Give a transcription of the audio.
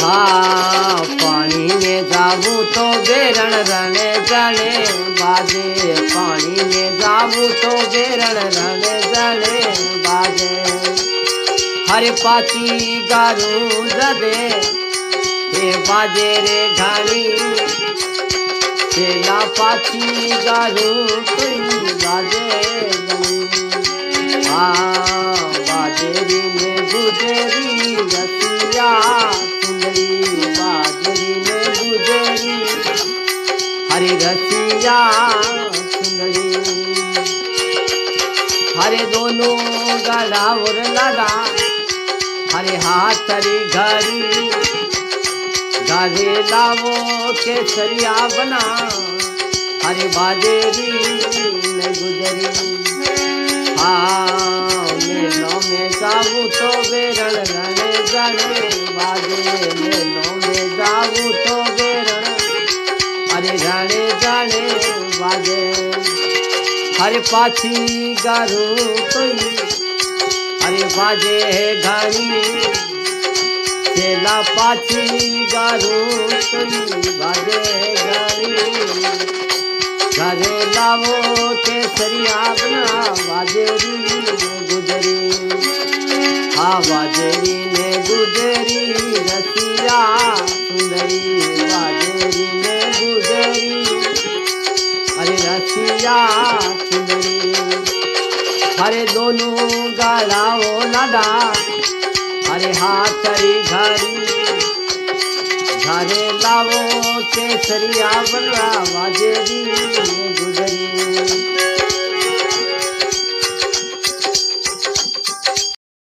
हाँ पानी में जाऊं तो बेरण रने जाने बाजे, पानी में जाऊं तो बेरण रने जाने बाजे। हरे पाची गारू जदे हे बाजे रे घानी, चेला पाची गारू कोई बाजे बाजेरी में गुजरी रसिया सुंदरी, बाजेरी में गुजरी हरी रसिया सुंदरी। हरे दोनों गला और लड़ा हरे हाथ हरी घड़ी, गाले लावो केसरिया बना हरे बाजेरी में गुजरी। हाँ मेलों में जाऊं तो बेरण रने जाने बाजे, मेलों में जाऊं तो बेरण अरे रने जाने बाजे। हरे पाछी गारू कोई अरे बाजे है घानी, चेला पाछी गारू कोई बाजे है घानी। घरे लावो केसरिया बना बाजेरी ने गुजरी। हाँ बाजेरी ने गुजरी रसिया सुंदरी, बाजेरी ने गुजरी अरे रसिया सुंदरी। हरे दोनों गालाओ लाडा हरे हाथ हरी घड़ी, घरे लावो केसरिया बनवा बाजेरी ने गुजरी।